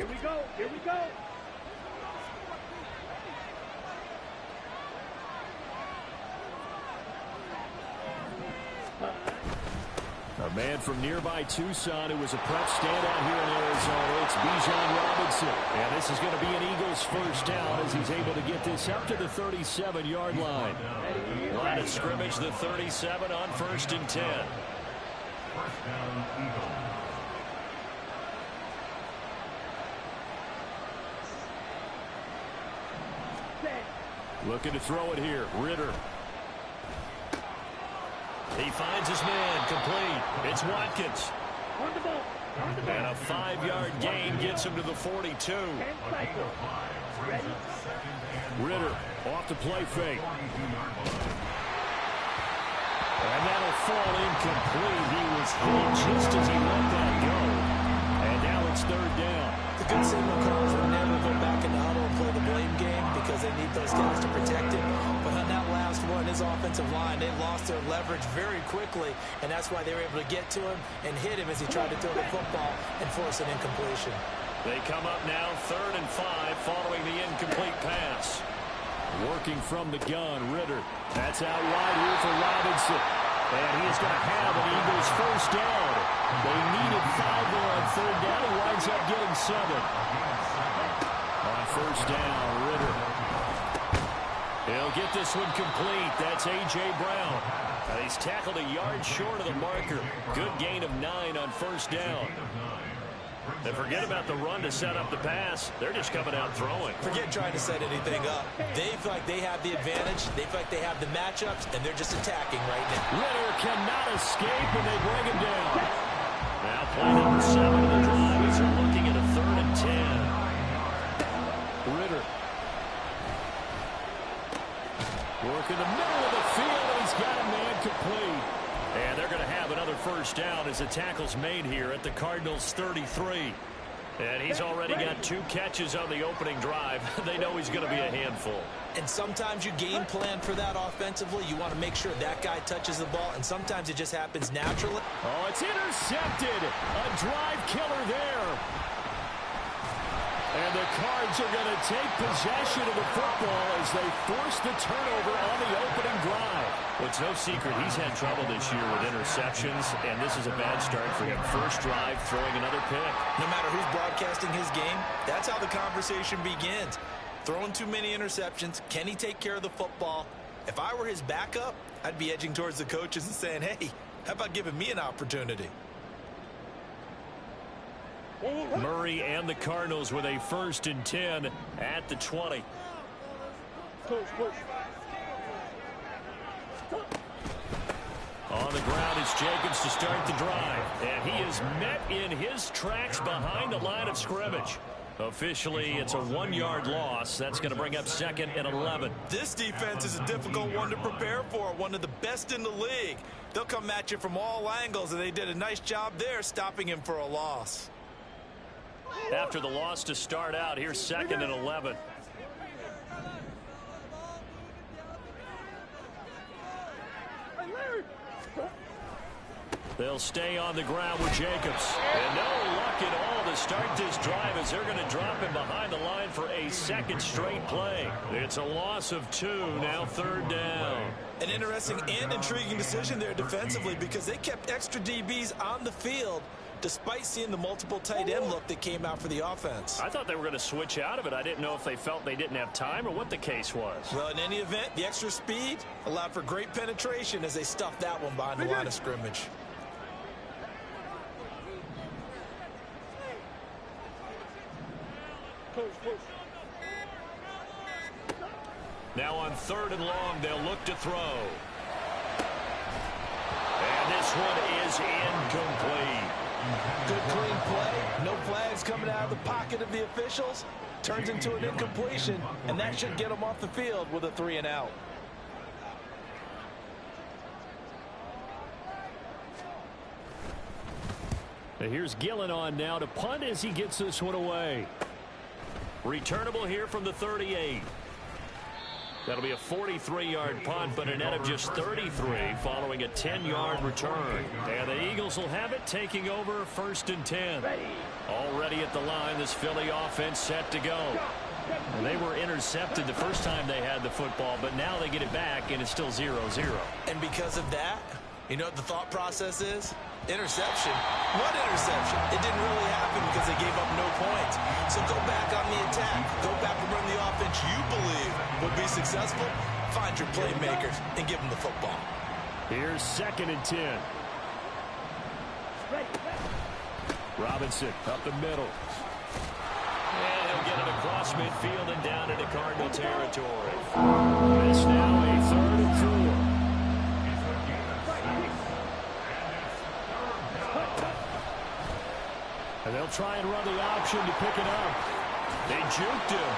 Here we go. Here we go. A man from nearby Tucson who was a prep standout here in Arizona. It's Bijan Robinson. And this is going to be an Eagles first down as he's able to get this up to the 37-yard line. Line of scrimmage, the 37 on 1st and 10. First down, Eagles. Looking to throw it here. Ritter. He finds his man, complete. It's Watkins. On the ball. On the ball. And a 5-yard gain gets him to the 42. 10 cycles. Ready? Ritter off the play fake. And that'll fall incomplete. He was hit just as he let that go. And now it's 3rd down. The good signal calls will never go back in the huddle and play the blame game because they need those guys to protect him. But on that last one, his offensive line, they lost their leverage very quickly, and that's why they were able to get to him and hit him as he tried to throw the football and force an incompletion. They come up now 3rd and 5 following the incomplete pass. Working from the gun, Ritter. That's out wide here for Robinson. And he is going to have an Eagles first down. They needed 5 there on 3rd down. He winds up getting 7. On 1st down, Ritter. He'll get this one complete. That's A.J. Brown. He's tackled a yard short of the marker. Good gain of 9 on 1st down. And forget about the run to set up the pass. They're just coming out throwing. Forget trying to set anything up. They feel like they have the advantage. They feel like they have the matchups, and they're just attacking right now. Ritter cannot escape, and they bring him down. Now play number 7 of the drive as they're looking at a 3rd and 10. Ritter. Work in the middle of the field, and he's got a man complete. And they're going to have another first down as the tackle's made here at the Cardinals' 33. And he's already got 2 catches on the opening drive. They know he's going to be a handful. And sometimes you game plan for that offensively. You want to make sure that guy touches the ball, and sometimes it just happens naturally. Oh, it's intercepted. A drive killer there. And the Cards are going to take possession of the football as they force the turnover on the opening drive. Well, it's no secret he's had trouble this year with interceptions, and this is a bad start for him. First drive, throwing another pick. No matter who's broadcasting his game, that's how the conversation begins. Throwing too many interceptions. Can he take care of the football? If I were his backup, I'd be edging towards the coaches and saying, hey, how about giving me an opportunity? Murray and the Cardinals with a 1st and 10 at the 20. On the ground is Jacobs to start the drive. And he is met in his tracks behind the line of scrimmage. Officially, it's a 1-yard loss. That's going to bring up 2nd and 11. This defense is a difficult one to prepare for, one of the best in the league. They'll come at you from all angles, and they did a nice job there stopping him for a loss. After the loss to start out, here's 2nd and 11. They'll stay on the ground with Jacobs. And no luck at all to start this drive as they're going to drop him behind the line for a 2nd straight play. It's a loss of 2, now 3rd down. An interesting and intriguing decision there defensively because they kept extra DBs on the field despite seeing the multiple tight end look that came out for the offense. I thought they were going to switch out of it. I didn't know if they felt they didn't have time or what the case was. Well, in any event, the extra speed allowed for great penetration as they stuffed that one behind the line of scrimmage. Now on 3rd and long, they'll look to throw. And this one is incomplete. Good clean play. No flags coming out of the pocket of the officials. Turns into an incompletion, and that should get them off the field with a 3 and out. Here's Gillen on now to punt as he gets this one away. Returnable here from the 38. That'll be a 43-yard punt, but a net of just 33 following a 10-yard return. And the Eagles will have it, taking over 1st and 10. Already at the line, this Philly offense set to go. And they were intercepted the first time they had the football, but now they get it back, and it's still 0-0. And because of that, you know what the thought process is? Interception. What interception? It didn't really happen because they gave up no points. So go back on the attack. Go back and run the offense you believe will be successful. Find your playmakers and give them the football. Here's 2nd and 10. Robinson up the middle. And he'll get it across midfield and down into Cardinal territory. It's now a 3rd and 4. And they'll try and run the option to pick it up. They juked him.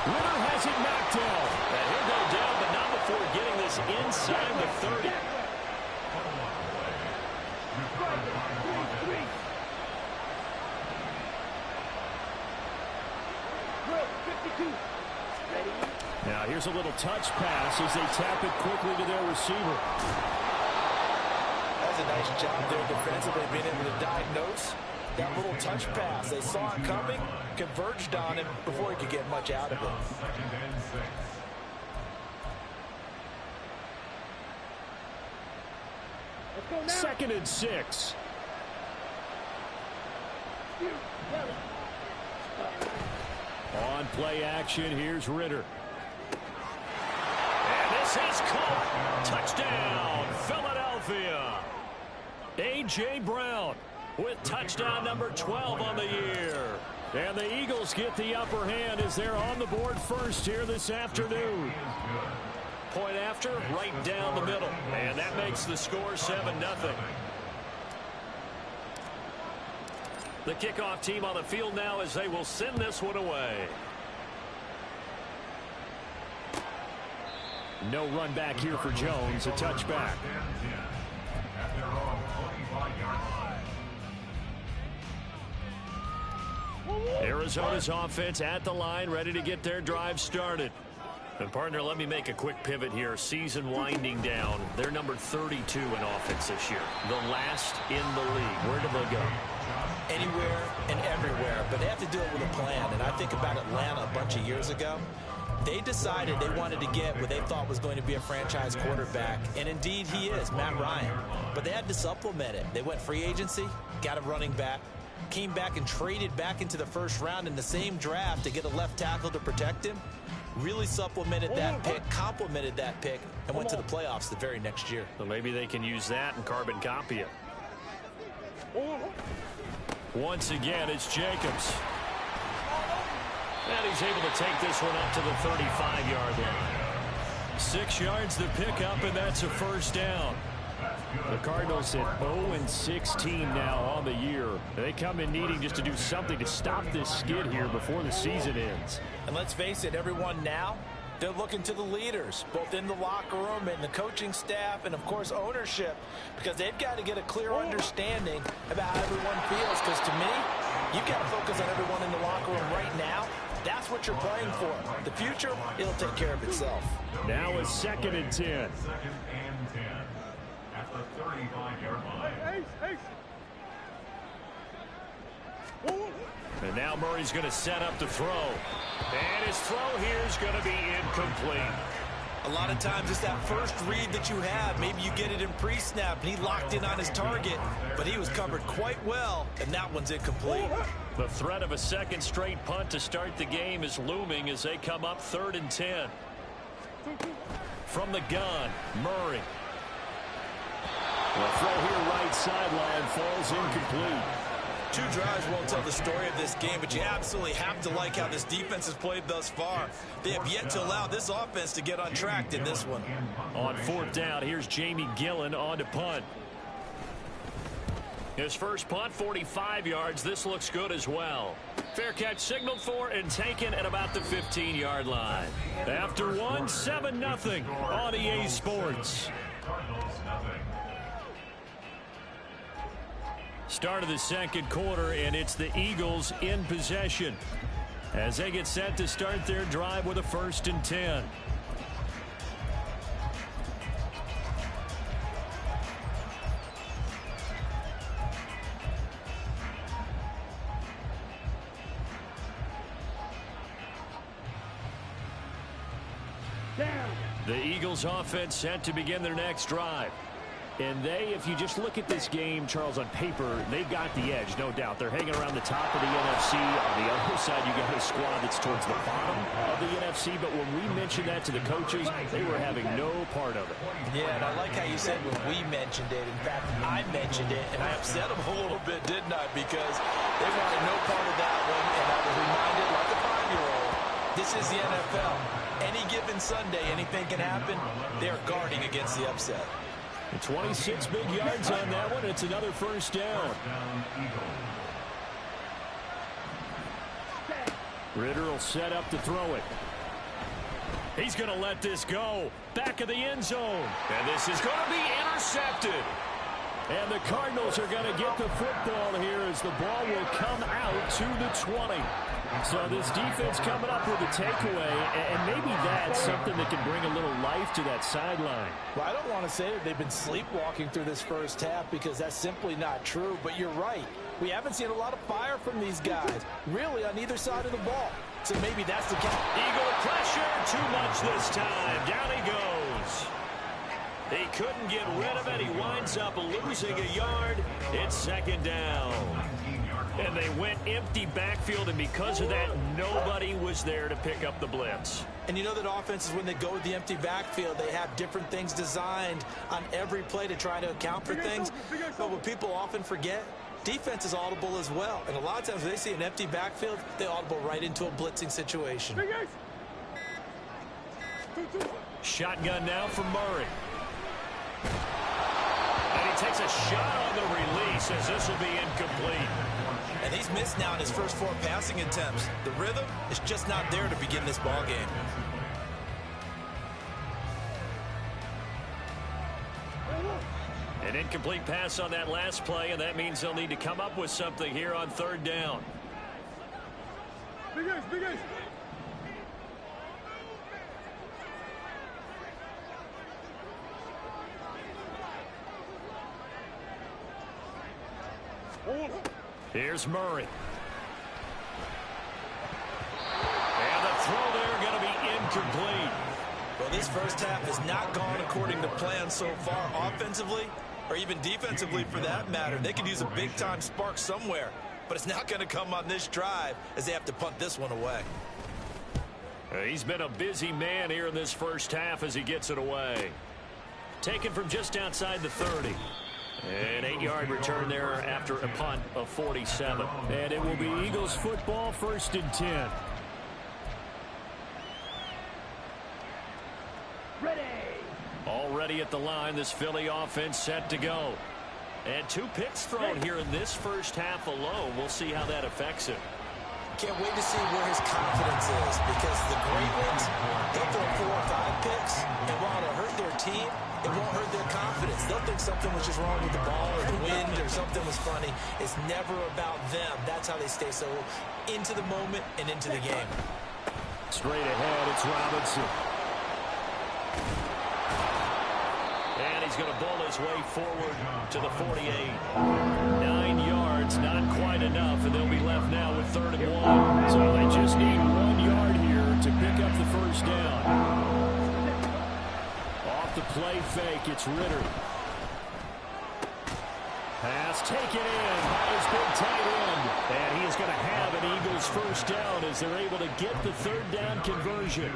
Ritter has it knocked down. And he'll go down, but not before getting this inside the 30. Now here's a little touch pass as they tap it quickly to their receiver. That's a nice job there defensively, being able to diagnose that little touch pass. They saw it coming, converged on him before he could get much out of it. Second and 6. On play action, here's Ritter. And this is caught. Touchdown, Philadelphia. A.J. Brown with touchdown number 12 on the year. And the Eagles get the upper hand as they're on the board first here this afternoon. Point after, right down the middle. And that makes the score 7-0. The kickoff team on the field now as they will send this one away. No run back here for Jones, a touchback. Arizona's offense at the line, ready to get their drive started. And partner, let me make a quick pivot here. Season winding down. They're number 32 in offense this year. The last in the league. Where do they go? Anywhere and everywhere, but they have to do it with a plan. And I think about Atlanta a bunch of years ago. They decided they wanted to get what they thought was going to be a franchise quarterback, and indeed he is, Matt Ryan. But they had to supplement it. They went free agency, got a running back, came back and traded back into the first round in the same draft to get a left tackle to protect him. Really supplemented that pick, complemented that pick, and went to the playoffs the very next year. So maybe they can use that and carbon copy it. Once again, it's Jacobs. And he's able to take this one up to the 35-yard line. 6 yards to pick up, and that's a first down. The Cardinals at 0-16 now on the year. They come in needing just to do something to stop this skid here before the season ends. And let's face it, everyone now, they're looking to the leaders, both in the locker room and the coaching staff and, of course, ownership, because they've got to get a clear understanding about how everyone feels. Because to me, you've got to focus on everyone in the locker room right now. That's what you're playing for. The future, it'll take care of itself. Now it's 2nd and 10. 2nd and 10 at the 35-yard line. And now Murray's going to set up the throw. And his throw here is going to be incomplete. A lot of times it's that first read that you have. Maybe you get it in pre-snap, and he locked in on his target, but he was covered quite well, and that one's incomplete. The threat of a second straight punt to start the game is looming as they come up 3rd and 10. From the gun, Murray. The throw here right sideline falls incomplete. 2 drives won't tell the story of this game, but you absolutely have to like how this defense has played thus far. They have yet to allow this offense to get untracked in this one. On 4th down, here's Jamie Gillen on to punt. His first punt, 45 yards. This looks good as well. Fair catch signaled for and taken at about the 15-yard line. After one, 7-0 on EA Sports. Start of the second quarter, and it's the Eagles in possession as they get set to start their drive with a 1st and 10. Down. The Eagles offense set to begin their next drive. And if you just look at this game, Charles, on paper, they've got the edge, no doubt. They're hanging around the top of the NFC. On the other side, you got a squad that's towards the bottom of the NFC. But when we mentioned that to the coaches, they were having no part of it. Yeah, and I like how you said when we mentioned it. In fact, I mentioned it, and I upset them a little bit, didn't I? Because they wanted no part of that one, and I was reminded, like a 5-year-old, this is the NFL. Any given Sunday, anything can happen. They're guarding against the upset. 26 big yards on that one. It's another first down. Ritter will set up to throw it. He's going to let this go. Back of the end zone. And this is going to be intercepted. And the Cardinals are going to get the football here as the ball will come out to the 20. So this defense coming up with a takeaway, and maybe that's something that can bring a little life to that sideline. Well, I don't want to say that they've been sleepwalking through this first half because that's simply not true, but you're right. We haven't seen a lot of fire from these guys, really, on either side of the ball. So maybe that's the case. Eagle pressure, too much this time. Down he goes. He couldn't get rid of it. He winds up losing a yard. It's second down. And they went empty backfield, and because of that, nobody was there to pick up the blitz. And you know that offenses, when they go with the empty backfield, they have different things designed on every play to try to account for things. But what people often forget, defense is audible as well. And a lot of times when they see an empty backfield, they audible right into a blitzing situation. Shotgun now for Murray. And he takes a shot on the release as this will be incomplete. And he's missed now in his first 4 passing attempts. The rhythm is just not there to begin this ball game. An incomplete pass on that last play, and that means they'll need to come up with something here on third down. Big guys, big guys. Here's Murray. And the throw there going to be incomplete. Well, this first half has not gone according to plan so far offensively or even defensively for that matter. They could use a big-time spark somewhere, but it's not going to come on this drive as they have to punt this one away. He's been a busy man here in this first half as he gets it away. Taken from just outside the 30. An 8-yard return there after a punt of 47. And it will be Eagles football, 1st and 10. Ready. Already at the line, this Philly offense set to go. And 2 picks thrown here in this first half alone. We'll see how that affects him. Can't wait to see where his confidence is, because the great ones, they'll throw 4 or 5 picks, and while it'll hurt their team, it won't hurt their confidence. They'll think something was just wrong with the ball or the wind or something was funny. It's never about them. That's how they stay so into the moment and into the game. Straight ahead, it's Robinson. And he's going to bowl his way forward to the 48. 9 yards, not quite enough, and they'll be left now with 3rd and 1. So they just need 1 yard here to pick up the first down. Off the play fake, it's Ritter. Pass taken in by his big tight end. And he is going to have an Eagles first down as they're able to get the 3rd down conversion.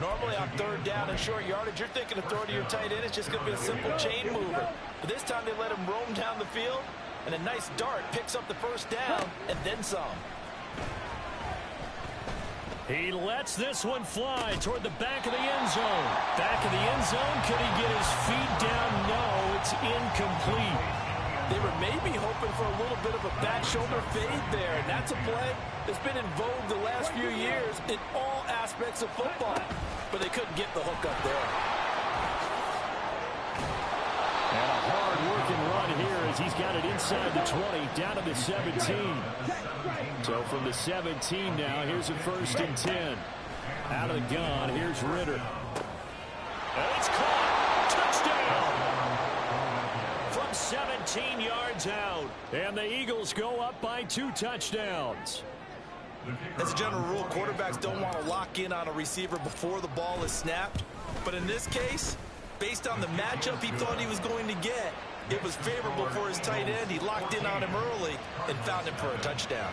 Normally on 3rd down and short yardage, you're thinking of throwing to your tight end. It's just going to be a simple chain mover. But this time they let him roam down the field, and a nice dart picks up the first down and then some. He lets this one fly toward the back of the end zone. Back of the end zone. Could he get his feet down? No, it's incomplete. They were maybe hoping for a little bit of a back shoulder fade there, and that's a play that's been in vogue the last few years in all aspects of football. But they couldn't get the hook up there. And a hard-working run here as he's got it inside the 20, down to the 17. So from the 17 now, here's a 1st and 10. Out of the gun, here's Ritter. And it's caught. Touchdown! From 17 yards out. And the Eagles go up by 2 touchdowns. As a general rule, quarterbacks don't want to lock in on a receiver before the ball is snapped. But in this case, based on the matchup he thought he was going to get, it was favorable for his tight end. He locked in on him early and found him for a touchdown.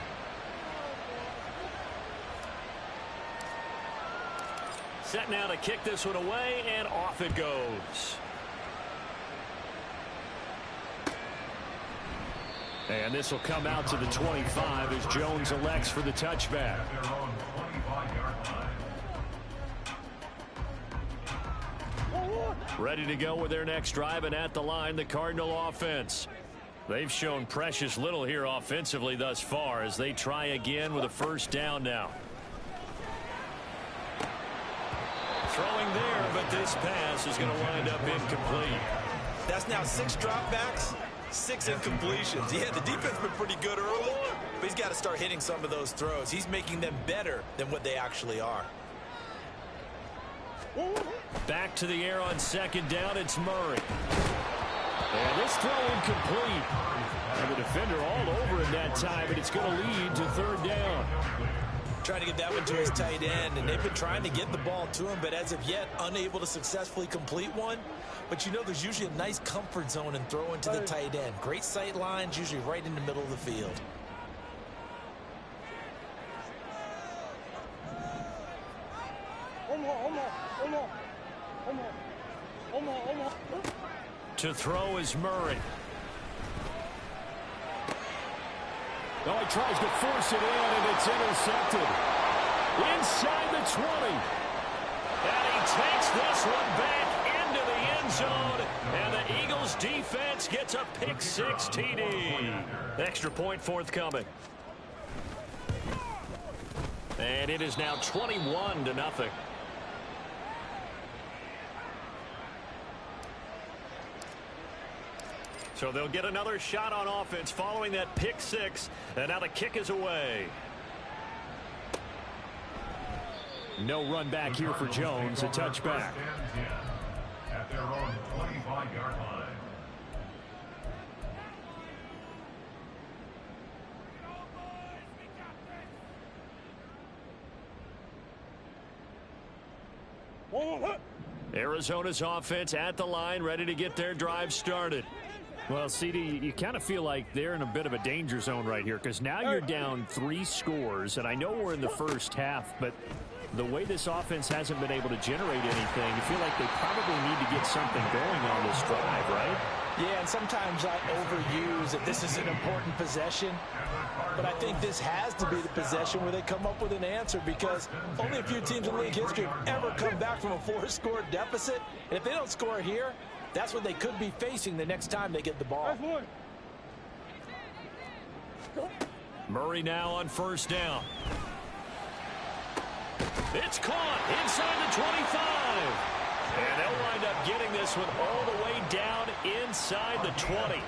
Set now to kick this one away, and off it goes. And this will come out to the 25 as Jones elects for the touchback. Ready to go with their next drive, and at the line, the Cardinal offense. They've shown precious little here offensively thus far as they try again with a first down now. Throwing there, but this pass is going to wind up incomplete. That's now 6 dropbacks, 6 incompletions. Yeah, the defense been pretty good early, but he's got to start hitting some of those throws. He's making them better than what they actually are. Back to the air on second down, it's Murray. And this throw incomplete. And the defender all over him that time, but it's going to lead to third down. Trying to get that one to his tight end, and they've been trying to get the ball to him, but as of yet, unable to successfully complete one. But you know, there's usually a nice comfort zone in throwing to the tight end. Great sight lines, usually right in the middle of the field. To throw is Murray. Oh, he tries to force it in, and it's intercepted. Inside the 20. And he takes this one back into the end zone. And the Eagles defense gets a pick-6 TD. Extra point forthcoming. And it is now 21-0. So they'll get another shot on offense following that pick-6. And now the kick is away. No run back here for Jones, a touchback. At their own 25-yard line. Arizona's offense at the line, ready to get their drive started. Well, CD, you kind of feel like they're in a bit of a danger zone right here because now you're down 3 scores, and I know we're in the first half, but the way this offense hasn't been able to generate anything, you feel like they probably need to get something going on this drive, right? Yeah, and sometimes I overuse that this is an important possession, but I think this has to be the possession where they come up with an answer because only a few teams in league history have ever come back from a 4-score deficit, and if they don't score here, that's what they could be facing the next time they get the ball. Murray now on first down. It's caught inside the 25. And they'll wind up getting this one all the way down inside the 20.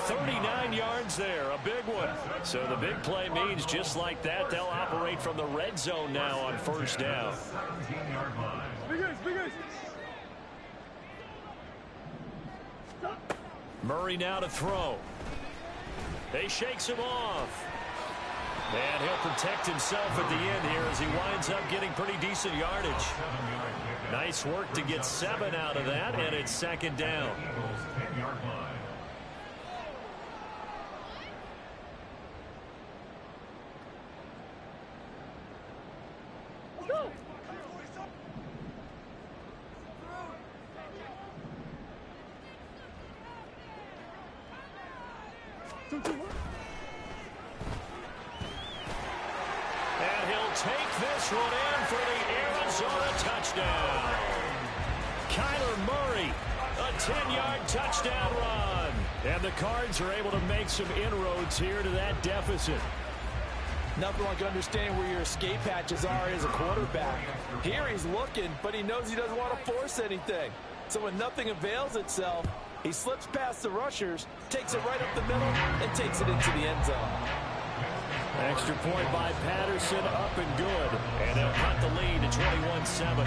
39 yards there, a big one. So the big play means just like that, they'll operate from the red zone now on first down. Murray now to throw. He shakes him off. And he'll protect himself at the end here as he winds up getting pretty decent yardage. Nice work to get 7 out of that, and it's second down. And he'll take this one in for the Arizona touchdown. Kyler Murray, a 10-yard touchdown run. And the Cards are able to make some inroads here to that deficit. Nothing like understanding where your escape hatches are as a quarterback. Here he's looking, but he knows he doesn't want to force anything. So when nothing avails itself, he slips past the rushers, takes it right up the middle, and takes it into the end zone. Extra point by Patterson, up and good. And they'll cut the lead to 21-7.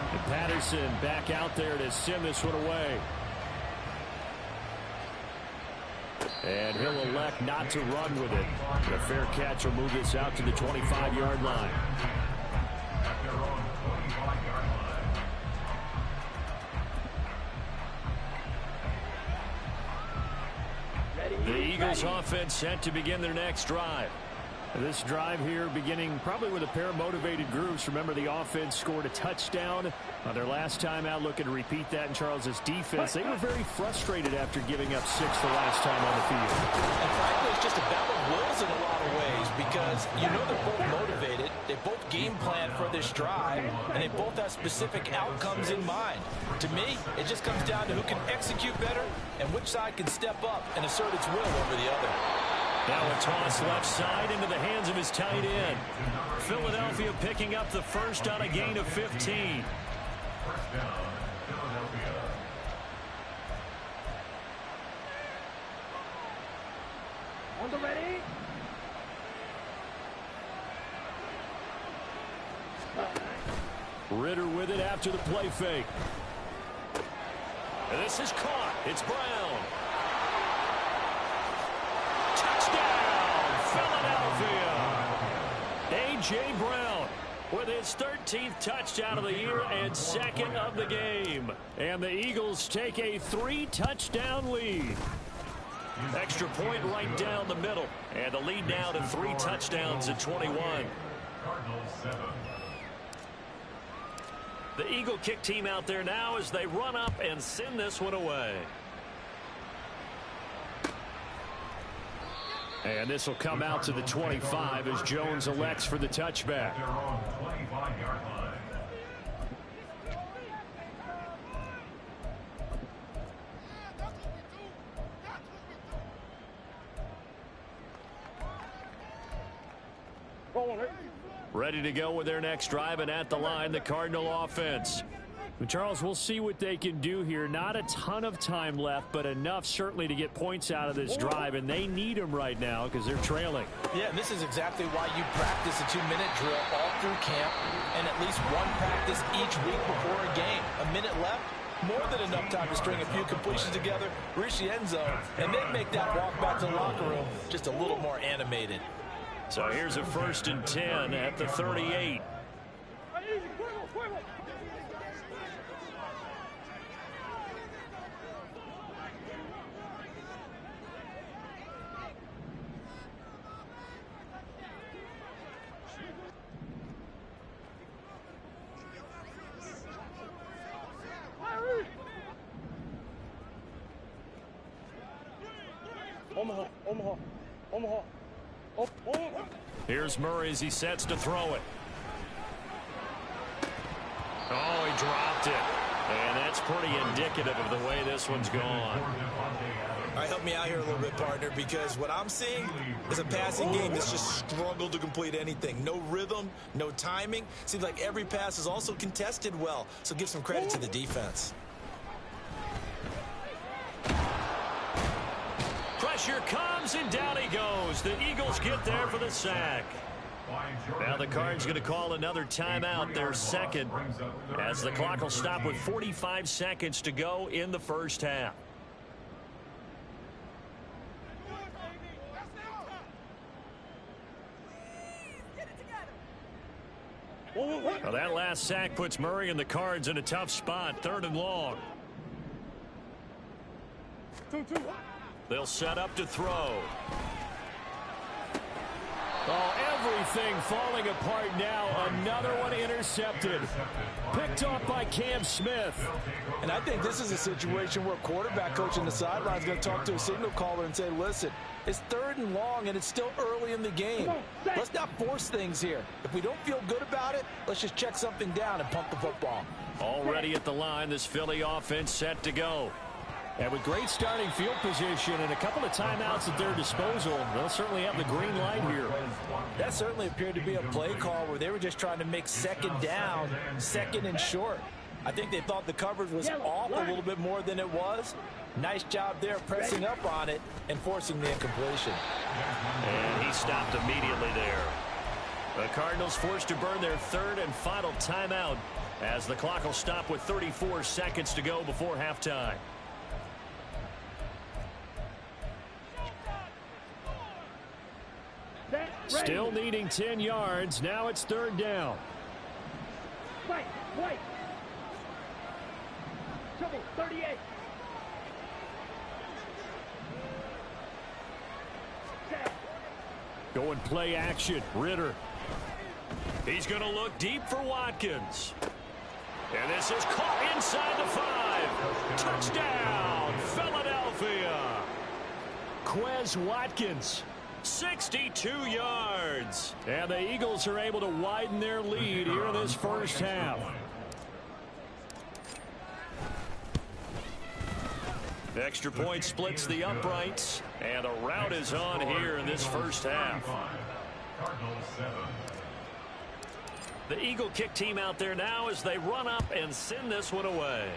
And Patterson back out there to send this one away. And he'll elect not to run with it. The fair catch will move this out to the 25-yard line. At their own 25-yard line. The Eagles offense set to begin their next drive. This drive here beginning probably with a pair of motivated Guruz. Remember, the offense scored a touchdown on their last time out. Looking to repeat that in Charles's defense. They were very frustrated after giving up 6 the last time on the field. And frankly, it's just a battle of wills in a lot of ways because you know they're both motivated. They both game plan for this drive, and they both have specific outcomes in mind. To me, it just comes down to who can execute better and which side can step up and assert its will over the other. Now a toss left side into the hands of his tight end. Philadelphia picking up the first on a gain of 15. First down, Philadelphia. On the ready. Ritter with it after the play fake. And this is caught. It's Brown. A.J. Brown with his 13th touchdown of the year and second of the game. And the Eagles take a 3-touchdown lead. Extra point right down the middle. And the lead now to 3 touchdowns at 21. Cardinals 7. The Eagle kick team out there now as they run up and send this one away. And this will come out to the 25 as Jones elects for the touchback. Their own 25-yard line. Ready to go with their next drive, and at the line, the Cardinal offense. Charles, we'll see what they can do here. Not a ton of time left, but enough certainly to get points out of this drive, and they need them right now because they're trailing. Yeah, and this is exactly why you practice a 2-minute drill all through camp and at least one practice each week before a game. A minute left, more than enough time to string a few completions together, reach the end zone, and then make that walk back to the locker room just a little more animated. So here's a 1st and 10 at the 38. Omaha. Oh. Here's Murray as he sets to throw it. Oh, he dropped it. And that's pretty indicative of the way this one's gone. All right, help me out here a little bit, partner, because what I'm seeing is a passing game that's just struggled to complete anything. No rhythm, no timing. Seems like every pass is also contested well, so give some credit to the defense. Pressure comes, and down he goes. The Eagles get there for the sack. Now the Cards going to call another timeout, their second, as the clock will stop with 45 seconds to go in the first half. Well, that last sack puts Murray and the Cards in a tough spot, 3rd and long. 2-2. They'll set up to throw. Oh, everything falling apart now. Another one intercepted. Picked off by Cam Smith. And I think this is a situation where quarterback coach on the sideline is going to talk to a signal caller and say, listen, it's 3rd and long and it's still early in the game. Let's not force things here. If we don't feel good about it, let's just check something down and pump the football. Already at the line, this Philly offense set to go. And with great starting field position and a couple of timeouts at their disposal, they'll certainly have the green light here. That certainly appeared to be a play call where they were just trying to make 2nd down, 2nd and short. I think they thought the coverage was off a little bit more than it was. Nice job there pressing up on it and forcing the incompletion. And he stopped immediately there. The Cardinals forced to burn their 3rd and final timeout as the clock will stop with 34 seconds to go before halftime. Still needing 10 yards. Now it's third down. Wait. Trouble, 38. Going play action. Ritter. He's going to look deep for Watkins. And this is caught inside the 5. Touchdown, Philadelphia. Quez Watkins. 62 yards. And the Eagles are able to widen their lead here in this first half. Extra point splits the uprights. And a rout is on here in this first half. The Eagle kick team out there now as they run up and send this one away.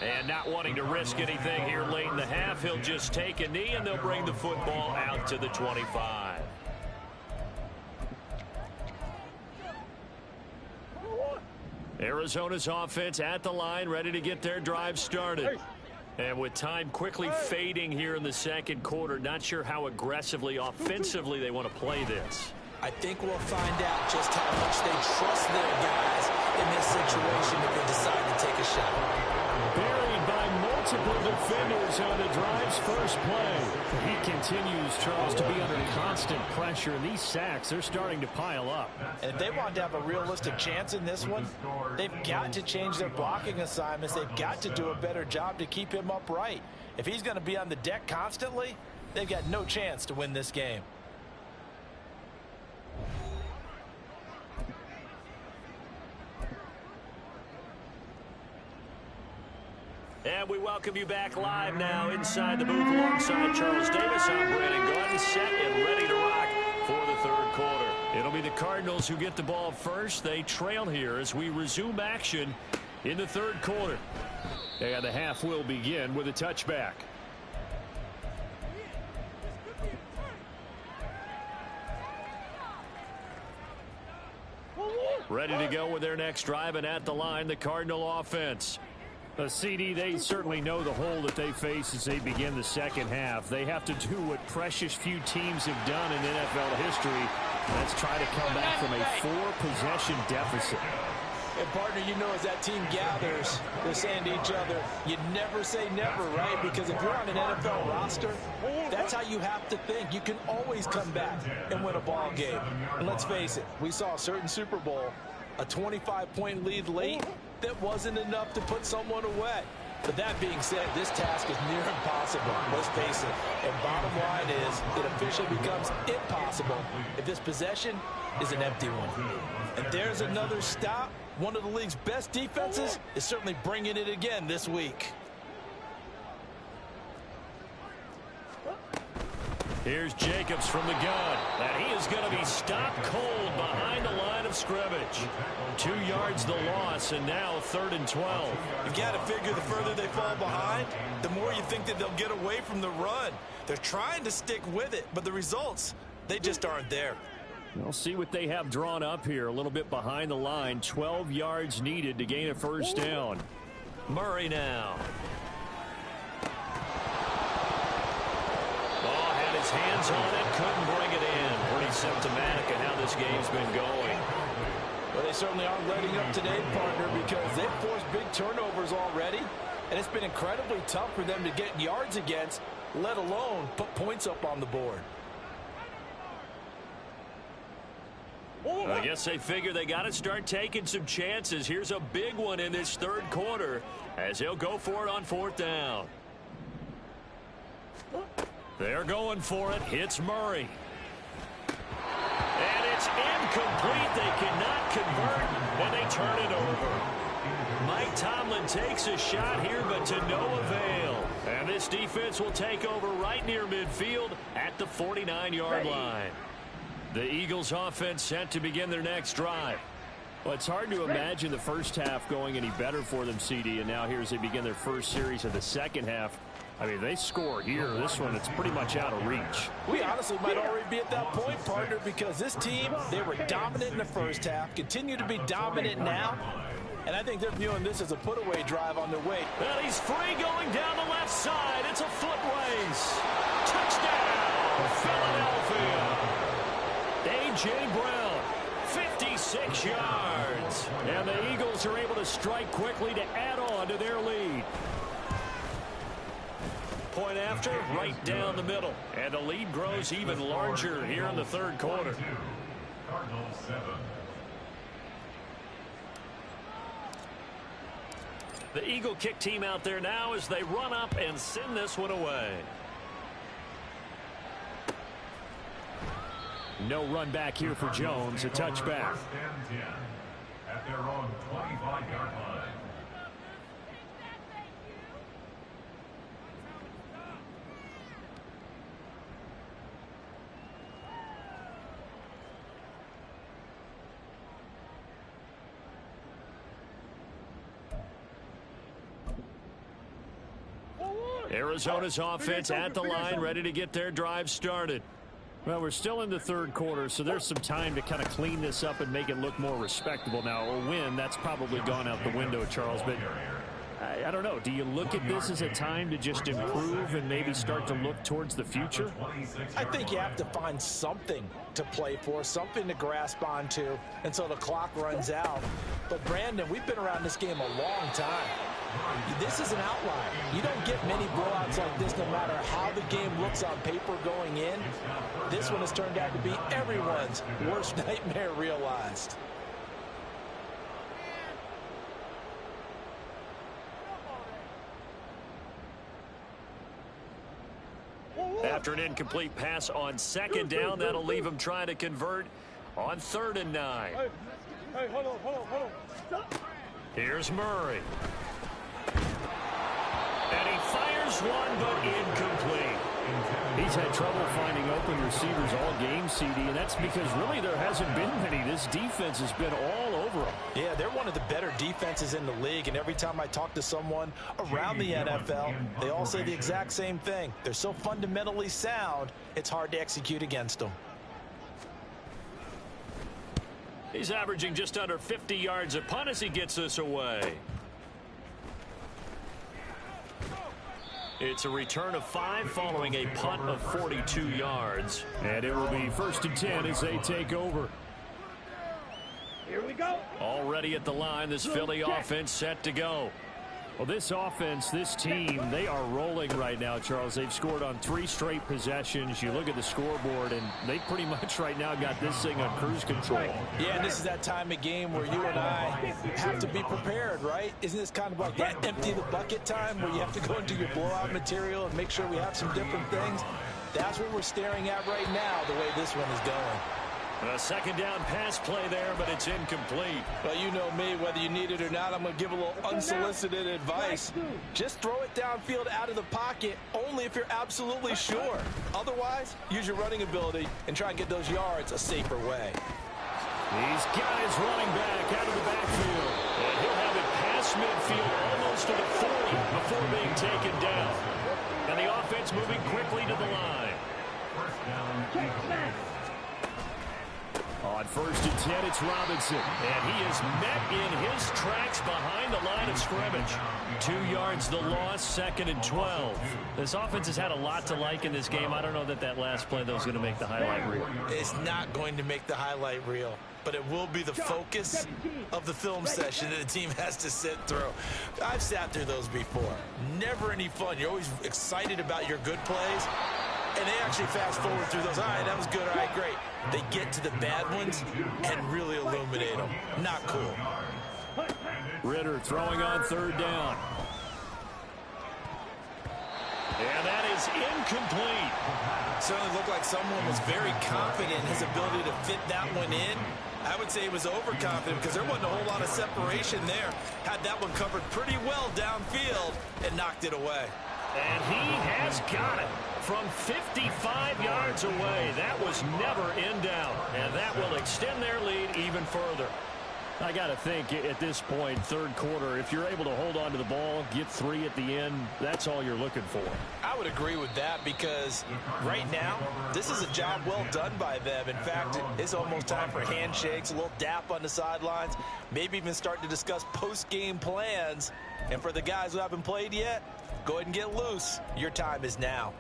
And not wanting to risk anything here late in the half, he'll just take a knee and they'll bring the football out to the 25. Arizona's offense at the line, ready to get their drive started. And with time quickly fading here in the second quarter, not sure how aggressively, offensively they want to play this. I think we'll find out just how much they trust their guys in this situation if they decide to take a shot. Buried by multiple defenders on the drive's first play. He continues, Charles, to be under constant pressure, and these sacks, they're starting to pile up. And if they want to have a realistic chance in this one, they've got to change their blocking assignments. They've got to do a better job to keep him upright. If he's going to be on the deck constantly, they've got no chance to win this game. And we welcome you back live now inside the booth alongside Charles Davis. I'm Brandon Gordon, set and ready to rock for the third quarter. It'll be the Cardinals who get the ball first. They trail here as we resume action in the third quarter. And the half will begin with a touchback. Ready to go with their next drive, and at the line, the Cardinal offense. A CD, they certainly know the hole that they face as they begin the second half. They have to do what precious few teams have done in NFL history. Let's try to come back from a 4-possession deficit. And, partner, you know, as that team gathers, they're saying to each other, you never say never, right? Because if you're on an NFL roster, that's how you have to think. You can always come back and win a ball game. And let's face it, we saw a certain Super Bowl, a 25-point lead late, that wasn't enough to put someone away. But that being said, this task is near impossible. Let's face it. And bottom line is, it officially becomes impossible if this possession is an empty one. And there's another stop. One of the league's best defenses is certainly bringing it again this week. Here's Jacobs from the gun. And he is going to be stopped cold behind the line of scrimmage. 2 yards the loss, and now 3rd and 12. You've got to figure the further they fall behind, the more you think that they'll get away from the run. They're trying to stick with it, but the results, they just aren't there. We'll see what they have drawn up here. A little bit behind the line. 12 yards needed to gain a first down. Murray now. His hands on it, couldn't bring it in. Pretty symptomatic of how this game's been going. Well, they certainly aren't letting up today, partner, because they've forced big turnovers already, and it's been incredibly tough for them to get yards against, let alone put points up on the board. I guess they figure they got to start taking some chances. Here's a big one in this third quarter as he'll go for it on 4th down. They're going for it. Hits Murray. And it's incomplete. They cannot convert, and they turn it over. Mike Tomlin takes a shot here, but to no avail. And this defense will take over right near midfield at the 49-yard line. The Eagles offense set to begin their next drive. Well, it's hard to imagine the first half going any better for them, CD, and now here as they begin their first series of the second half. I mean, they score here. This one, it's pretty much out of reach. We honestly might already be at that point, partner, because this team, they were dominant in the first half, continue to be dominant now, and I think they're viewing this as a put-away drive on their way. Well, he's free going down the left side. It's a foot race. Touchdown! Philadelphia. A.J. Brown, 56 yards. And the Eagles are able to strike quickly to add on to their lead. Point after, right down the middle. And the lead grows even larger here in the third quarter. Cardinals 7. The Eagle kick team out there now as they run up and send this one away. No run back here for Jones. A touchback. First and 10 at their own 25-yard line. Arizona's offense at the line, ready to get their drive started. Well, we're still in the third quarter, so there's some time to kind of clean this up and make it look more respectable. Now, a win, that's probably gone out the window, Charles, but I don't know. Do you look at this as a time to just improve and maybe start to look towards the future? I think you have to find something to play for, something to grasp onto until the clock runs out. But, Brandon, we've been around this game a long time. This is an outlier. You don't get many blowouts like this no matter how the game looks on paper going in. This one has turned out to be everyone's worst nightmare realized. After an incomplete pass on second down, that'll leave him trying to convert on 3rd and 9. Hey, hold on. Stop. Here's Murray. And he fires one, but incomplete. He's had trouble finding open receivers all game, CD, and that's because really there hasn't been many. This defense has been all over them. Yeah, they're one of the better defenses in the league, and every time I talk to someone around the NFL, they all say the exact same thing. They're so fundamentally sound, it's hard to execute against them. He's averaging just under 50 yards a punt as he gets this away. It's a return of 5 following a punt of 42 yards. And it will be 1st and 10 as they take over. Here we go. Already at the line, this Philly offense set to go. Well, this offense, this team, they are rolling right now, Charles. They've scored on 3 straight possessions. You look at the scoreboard, and they pretty much right now got this thing on cruise control. Yeah, and this is that time of game where you and I have to be prepared, right? Isn't this kind of like that empty the bucket time where you have to go into your blowout material and make sure we have some different things? That's what we're staring at right now, the way this one is going. A second down pass play there, but it's incomplete. Well, you know me, whether you need it or not, I'm going to give a little unsolicited advice. Just throw it downfield out of the pocket only if you're absolutely sure. Otherwise, use your running ability and try and get those yards a safer way. These guys running back out of the backfield. And he'll have it past midfield almost to the 40 before being taken down. And the offense moving quickly to the line. First down. On 1st and 10, it's Robinson. And he is met in his tracks behind the line of scrimmage. 2 yards the loss, 2nd and 12. This offense has had a lot to like in this game. I don't know that last play, though, is going to make the highlight reel. It's not going to make the highlight reel, but it will be the focus of the film session that the team has to sit through. I've sat through those before. Never any fun. You're always excited about your good plays. And they actually fast forward through those. All right, that was good. All right, great. They get to the bad ones and really illuminate them. Not cool. Ritter throwing on 3rd down. And that is incomplete. Certainly looked like someone was very confident in his ability to fit that one in. I would say he was overconfident because there wasn't a whole lot of separation there. Had that one covered pretty well downfield and knocked it away. And he has got it from 55 yards away. That was never in doubt. And that will extend their lead even further. I got to think at this point, 3rd quarter, if you're able to hold on to the ball, get 3 at the end, that's all you're looking for. I would agree with that because right now, this is a job well done by them. In fact, it's almost time for handshakes, a little dap on the sidelines, maybe even start to discuss post-game plans. And for the guys who haven't played yet, go ahead and get loose. Your time is now.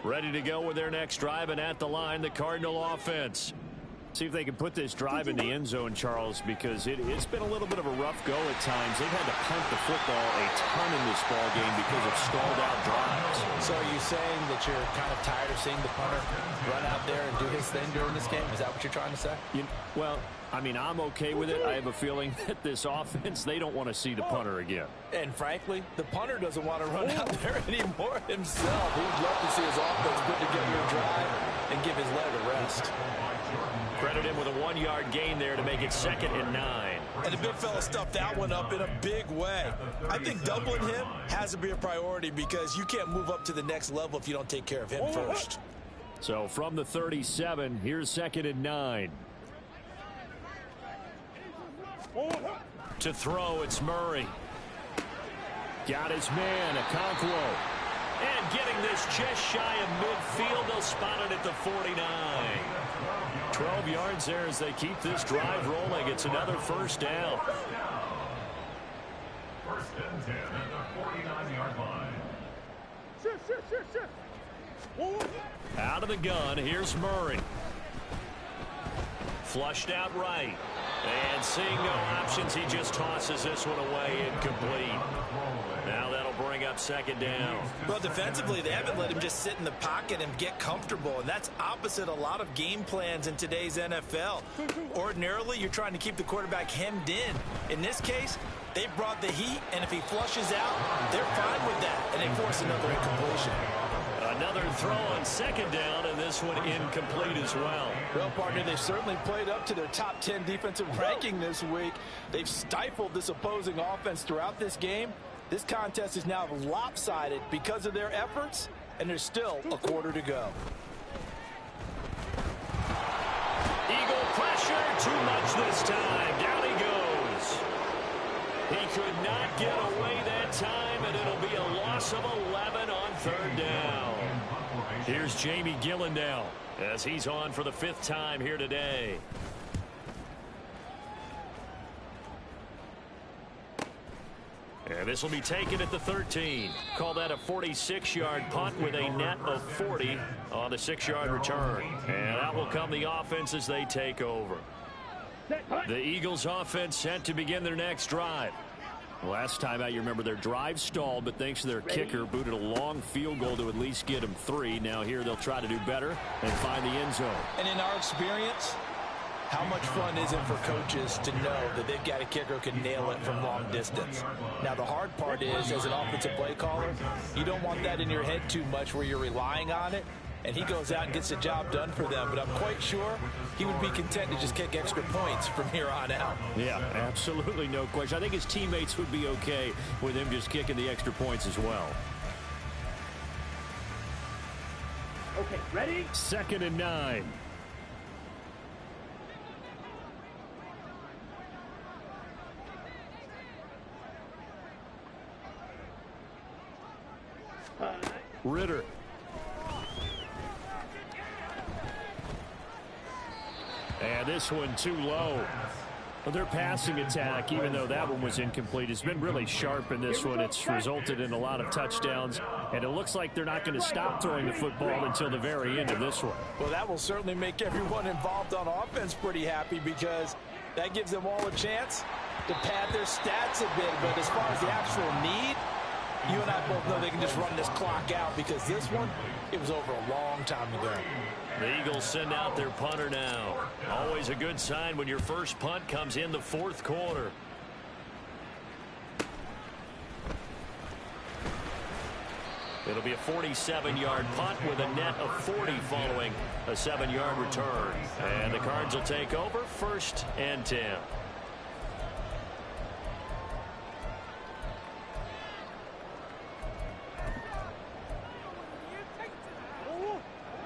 Ready to go with their next drive, and at the line, the Cardinal offense. See if they can put this drive in the end zone, Charles, because it's been a little bit of a rough go at times. They've had to punt the football a ton in this ball game because of stalled-out drives. So are you saying that you're kind of tired of seeing the punter run out there and do his thing during this game? Is that what you're trying to say? Well, I mean, I'm okay with it. I have a feeling that this offense, they don't want to see the punter again. And frankly, the punter doesn't want to run out there anymore himself. He would love to see his offense put together a drive and give his leg a rest. Credit him with a 1-yard gain there to make it 2nd and 9. And the big fella stuffed that one up in a big way. I think doubling him has to be a priority because you can't move up to the next level if you don't take care of him first. So from the 37, here's 2nd and 9. To throw, it's Murray. Got his man, Okonkwo. And getting this just shy of midfield, they'll spot it at the 49. 12 yards there as they keep this drive rolling. It's another first down. 1st and 10 at the 49-yard line. Out of the gun, here's Murray. Flushed out right. And seeing no options, he just tosses this one away, incomplete. Now that'll bring up 2nd down. Well, defensively, they haven't let him just sit in the pocket and get comfortable, and that's opposite a lot of game plans in today's NFL. Ordinarily, you're trying to keep the quarterback hemmed in. In this case, they brought the heat, and if he flushes out, they're fine with that, and they force another incompletion. Another throw on 2nd down, and this one incomplete as well. Well, partner, they've certainly played up to their top 10 defensive ranking this week. They've stifled this opposing offense throughout this game. This contest is now lopsided because of their efforts, and there's still a quarter to go. Eagle pressure, too much this time. Down he goes. He could not get away that time, and it'll be a loss of 11 on 3rd down. Here's Jamie Gillandale as he's on for the 5th time here today. And this will be taken at the 13. Call that a 46-yard punt with a net of 40 on the 6-yard return. And out will come the offense as they take over. The Eagles offense set to begin their next drive. Last time out, you remember their drive stalled, but thanks to their kicker, booted a long field goal to at least get them 3. Now here they'll try to do better and find the end zone. And in our experience, how much fun is it for coaches to know that they've got a kicker who can nail it from long distance? Now, the hard part is, as an offensive play caller, you don't want that in your head too much where you're relying on it. And he goes out and gets the job done for them. But I'm quite sure he would be content to just kick extra points from here on out. Yeah, absolutely no question. I think his teammates would be okay with him just kicking the extra points as well. Okay, ready? 2nd and 9. Ritter. And this one too low. Their passing attack, even though that one was incomplete, has been really sharp in this one. It's resulted in a lot of touchdowns, and it looks like they're not going to stop throwing the football until the very end of this one. Well, that will certainly make everyone involved on offense pretty happy because that gives them all a chance to pad their stats a bit. But as far as the actual need, you and I both know they can just run this clock out because this one, it was over a long time ago. The Eagles send out their punter now. Always a good sign when your first punt comes in the 4th quarter. It'll be a 47-yard punt with a net of 40 following a 7-yard return. And the Cards will take over 1st and 10.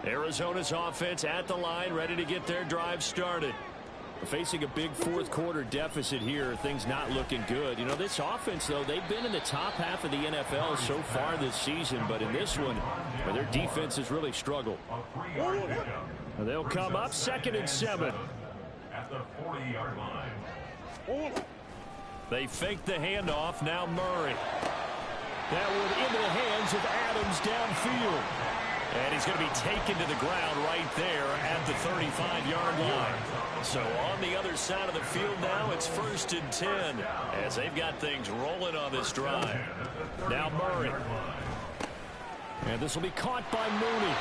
Arizona's offense at the line, ready to get their drive started. Facing a big 4th quarter deficit here, things not looking good. You know, this offense, though, they've been in the top half of the NFL so far this season, but in this one, their defense has really struggled. They'll come up 2nd and 7. At the 40-yard line. They fake the handoff, now Murray. That one into the hands of Adams downfield. And he's going to be taken to the ground right there at the 35-yard line. So on the other side of the field now, it's 1st and 10 as they've got things rolling on this drive. Now Murray. And this will be caught by Mooney.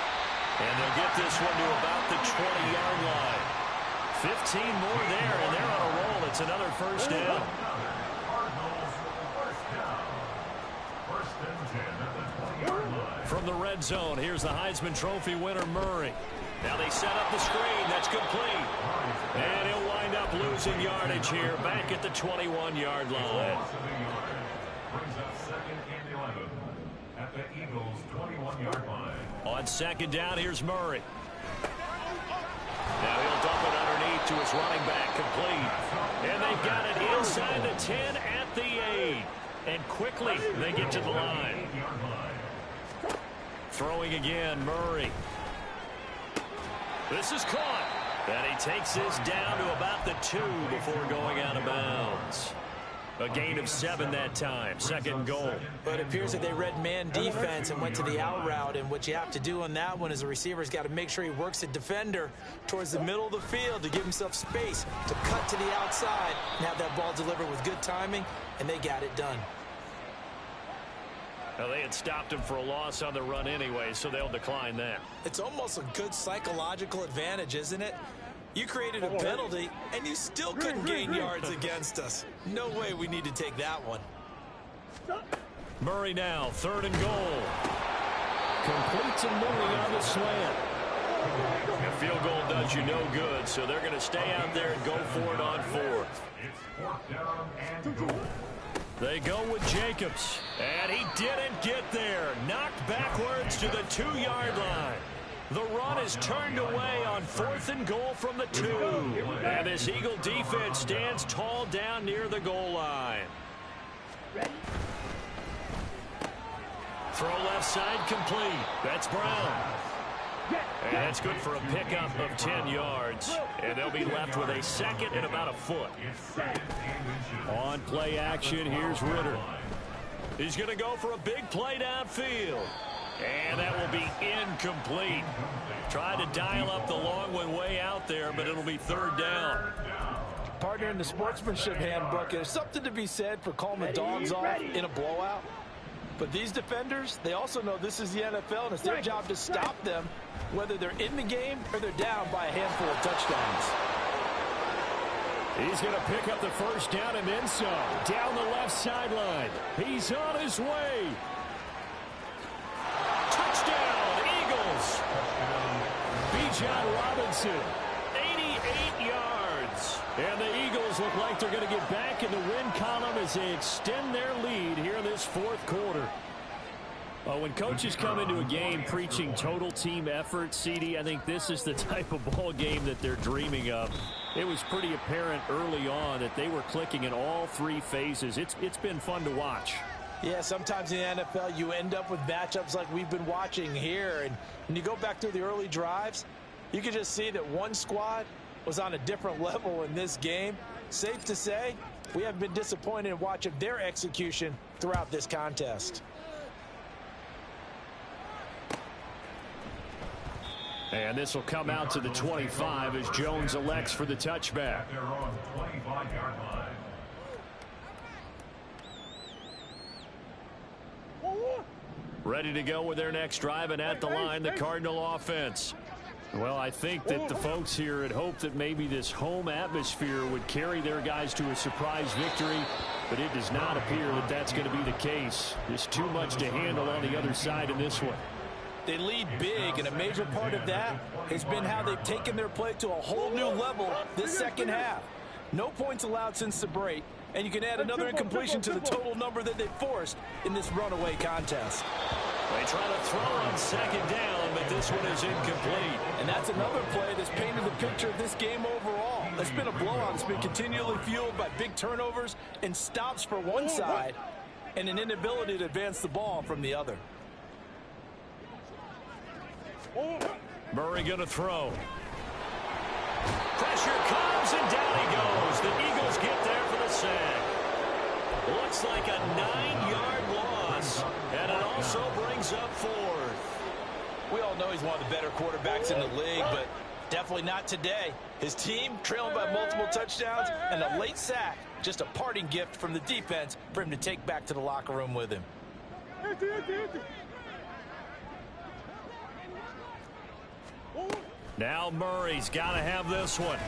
And they'll get this one to about the 20-yard line. 15 more there, and they're on a roll. It's another 1st down. From the red zone, here's the Heisman Trophy winner, Murray. Now they set up the screen. That's complete. And he'll wind up losing yardage here back at the 21-yard line. Brings up 2nd and 11 at the Eagles' 21-yard line. On 2nd down, here's Murray. Now he'll dump it underneath to his running back, complete. And they've got it inside the 10 at the 8. And quickly they get to the line. Throwing again, Murray. This is caught. And he takes this down to about the 2 before going out of bounds. A gain of 7 that time. 2nd and goal. But it appears that they read man defense and went to the out route. And what you have to do on that one is the receiver's got to make sure he works the defender towards the middle of the field to give himself space to cut to the outside and have that ball delivered with good timing, and they got it done. Well, they had stopped him for a loss on the run anyway, so they'll decline that. It's almost a good psychological advantage, isn't it? You created a penalty, and you still couldn't gain yards against us. No way we need to take that one. Murray now, 3rd and goal. Complete to Mooney on the slant. A field goal does you no good, so they're going to stay out there and go for it on 4th. It's 4th down and goal. They go with Jacobs, and he didn't get there. Knocked backwards to the 2-yard line. The run is turned away on 4th and goal from the 2. And this Eagle defense stands tall down near the goal line. Throw left side complete. That's Brown. And that's good for a pickup of 10 yards. And they'll be left with a 2nd and about a foot. On play action, here's Ritter. He's going to go for a big play downfield. And that will be incomplete. Tried to dial up the long one way out there, but it'll be 3rd down. Partner, in the sportsmanship handbook, there's something to be said for calling the dogs off in a blowout. But these defenders, they also know this is the NFL, and it's their job to stop them, whether they're in the game or they're down by a handful of touchdowns. He's going to pick up the 1st down and then some. Down the left sideline. He's on his way. Touchdown, Eagles. Bijan Robinson, 88 yards. And the Eagles look like they're going to get back in the win column as they extend their lead here in this 4th quarter. When coaches come into a game preaching total team effort, CD, I think this is the type of ball game that they're dreaming of. It was pretty apparent early on that they were clicking in all 3 phases. It's been fun to watch. Yeah, sometimes in the NFL you end up with matchups like we've been watching here. And when you go back through the early drives, you can just see that one squad was on a different level in this game. Safe to say, we have been disappointed in watching their execution throughout this contest. And this will come out to the 25 as Jones elects for the touchback. They're on the 25-yard line. Ready to go with their next drive, and at the line, the Cardinal offense. Well, I think that the folks here had hoped that maybe this home atmosphere would carry their guys to a surprise victory, but it does not appear that that's going to be the case. There's too much to handle on the other side in this one. They lead big, and a major part of that has been how they've taken their play to a whole new level this 2nd half. No points allowed since the break, and you can add another incompletion to the total number that they forced in this runaway contest. They try to throw on 2nd down, but this one is incomplete. And that's another play that's painted the picture of this game overall. It's been a blowout. It's been continually fueled by big turnovers and stops for one side and an inability to advance the ball from the other. Murray going to throw. Pressure comes, and down he goes. The Eagles get there for the sack. Looks like a 9-yard loss, and it also brings up 4th. We all all know he's one of the better quarterbacks in the league, but definitely not today. His team trailing by multiple touchdowns and a late sack. Just a parting gift from the defense for him to take back to the locker room with him. Now Murray's got to have this one.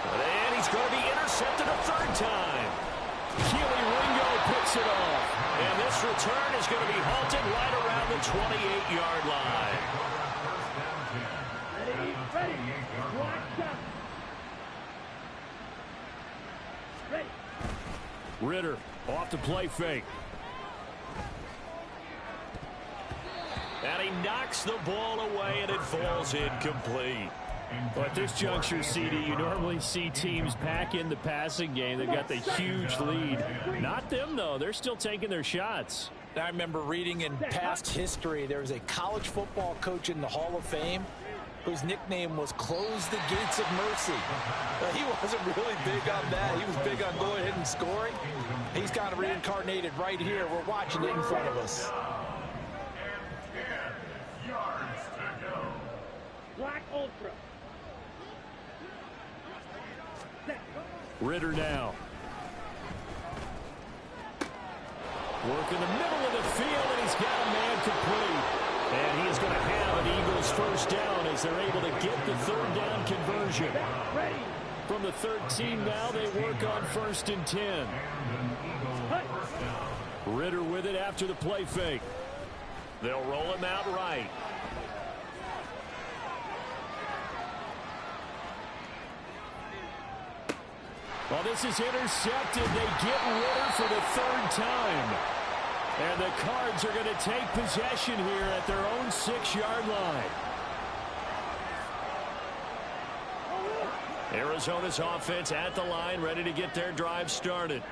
And he's going to be intercepted a third time. Keely Ringo picks it off. And this return is going to be halted right around the 28-yard line. Ready. Ritter off the play fake. And he knocks the ball away, and it falls incomplete. But at this juncture, CD, you normally see teams pack in the passing game. They've got the huge lead. Not them, though. They're still taking their shots. I remember reading in past history, there was a college football coach in the Hall of Fame whose nickname was Close the Gates of Mercy. He wasn't really big on that. He was big on going ahead and scoring. He's kind of reincarnated right here. We're watching it in front of us. Black Ultra. Ritter now. Work in the middle of the field, and he's got a man complete. And he is going to have an Eagles first down as they're able to get the third down conversion. From the 13 now, they work on 1st and 10. Ritter with it after the play fake. They'll roll him out right. Well, this is intercepted. They get Ritter for the third time. And the Cards are going to take possession here at their own 6-yard line. Arizona's offense at the line, ready to get their drive started.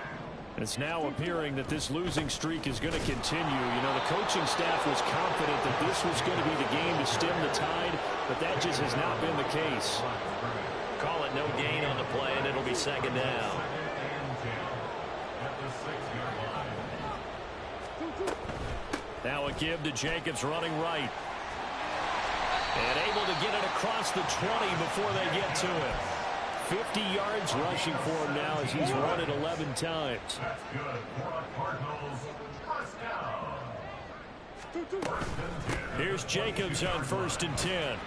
It's now appearing that this losing streak is going to continue. You know, the coaching staff was confident that this was going to be the game to stem the tide, but that just has not been the case. Call it no gain on the play, and it'll be 2nd down. Now a give to Jacobs running right. And able to get it across the 20 before they get to it. 50 yards rushing for him now as he's run it 11 times. That's good for the Cardinals. First down. Here's Jacobs on 1st and 10.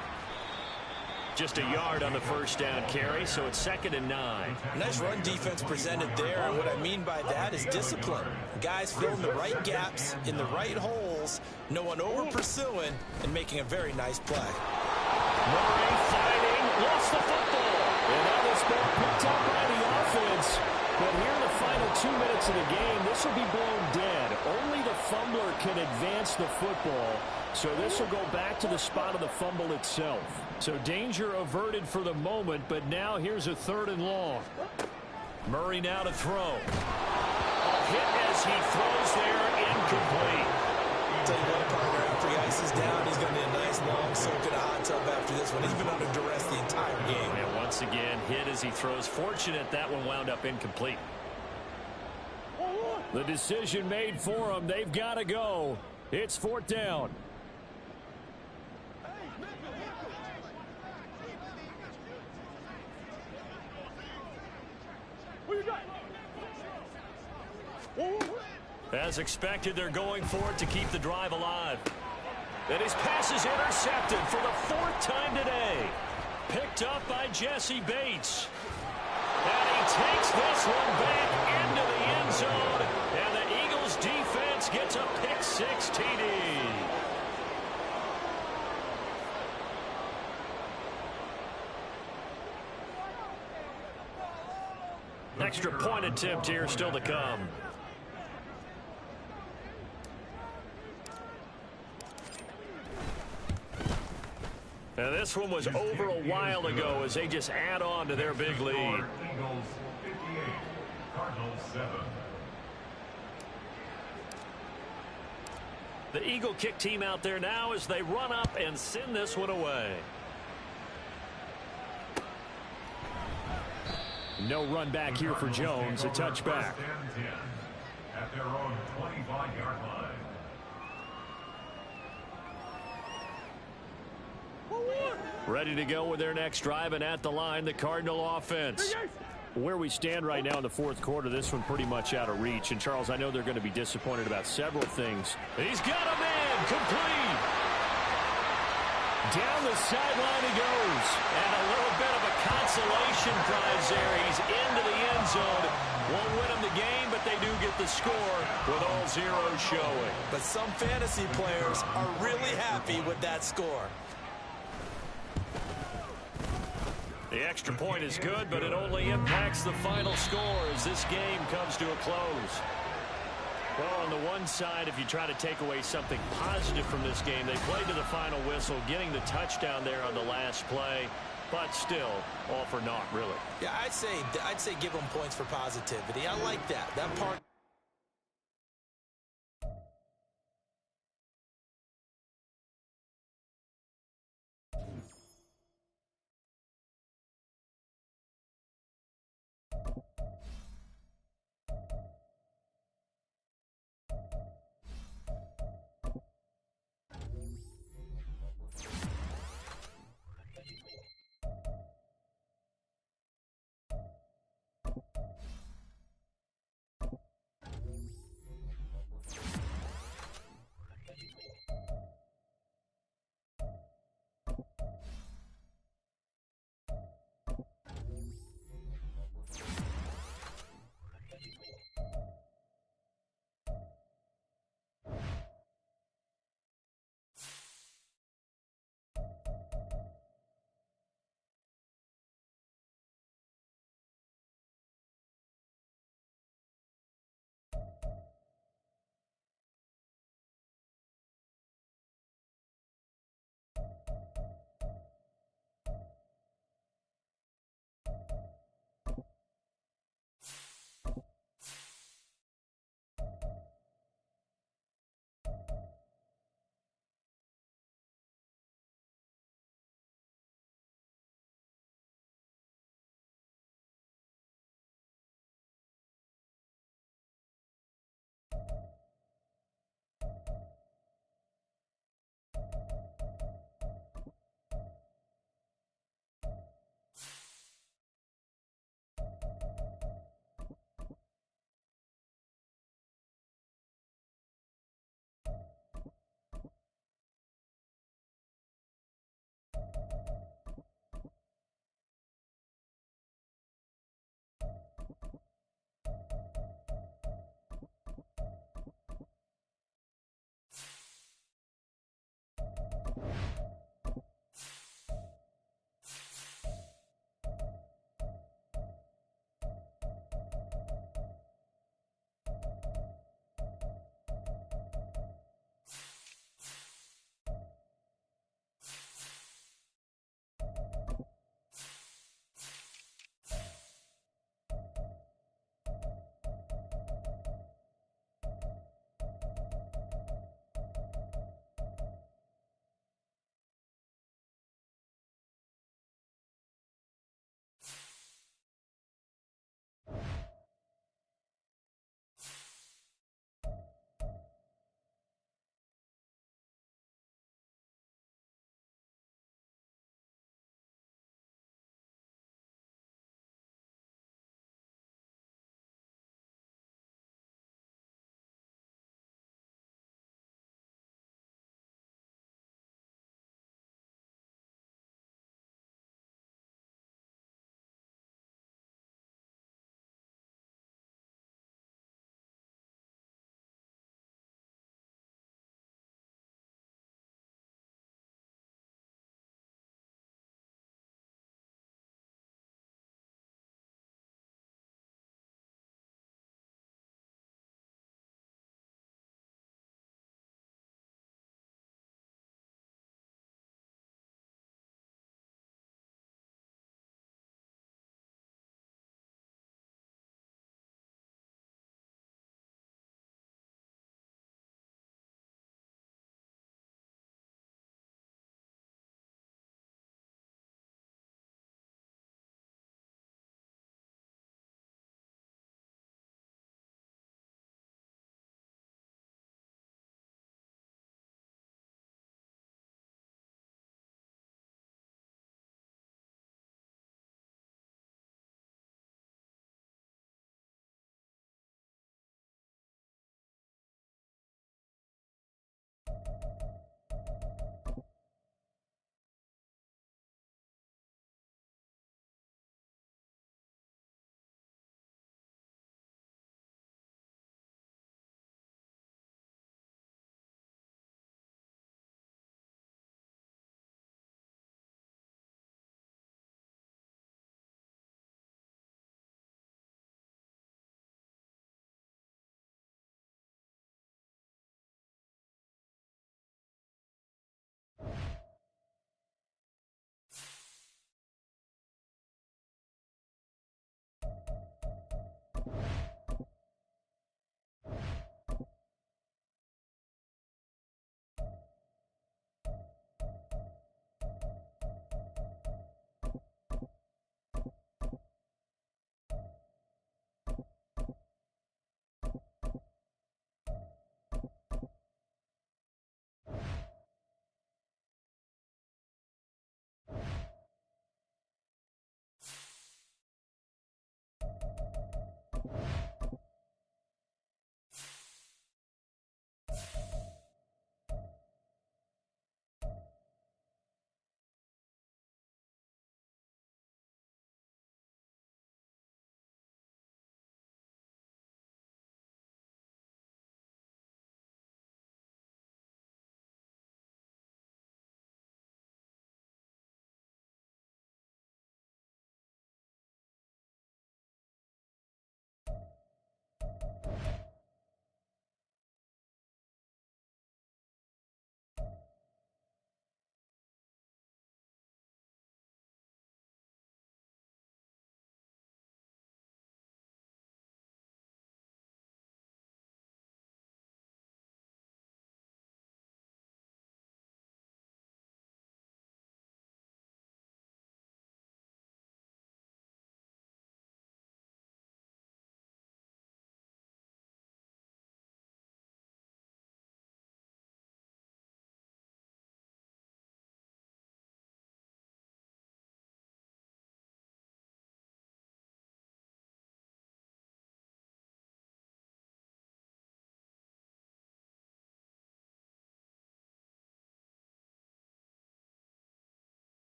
Just a yard on the first down carry, so it's 2nd and 9. Nice run defense presented there, and what I mean by that is discipline. Guys filling the right gaps in the right holes, no one over-pursuing, and making a very nice play. Murray fighting, lost the football. And now this ball picked up by the offense. But here in the final 2 minutes of the game, this will be blown dead. Only the fumbler can advance the football. So this will go back to the spot of the fumble itself. So danger averted for the moment, but now here's a 3rd and long. Murray now to throw. A hit as he throws there, incomplete. Tell you what, partner, after he ices down, he's going to need a nice long soak in a hot tub after this one. He's been under duress the entire game. And once again, hit as he throws. Fortunate that one wound up incomplete. The decision made for him. They've got to go. It's 4th down. As expected, they're going for it to keep the drive alive. And his pass is intercepted for the 4th time today. Picked up by Jesse Bates. And he takes this one back into the end zone. And the Eagles defense gets a pick-6 TD. Extra point attempt here still to come. Now this one was over a while ago as they just add on to their big lead. Eagles 58, Cardinals 7. The Eagle kick team out there now as they run up and send this one away. No run back here for Jones, a touchback. At their own 25-yard line. Ready to go with their next drive, and at the line, the Cardinal offense. Where we stand right now in the fourth quarter, this one pretty much out of reach. And, Charles, I know they're going to be disappointed about several things. He's got a man complete. Down the sideline he goes. And a little bit of a consolation prize there. He's into the end zone. Won't win them the game, but they do get the score with all zeros showing. But some fantasy players are really happy with that score. The extra point is good, but it only impacts the final score as this game comes to a close. Well, on the one side, if you try to take away something positive from this game, they played to the final whistle, getting the touchdown there on the last play, but still, all for naught, really. Yeah, I'd say give them points for positivity. I like that. That part.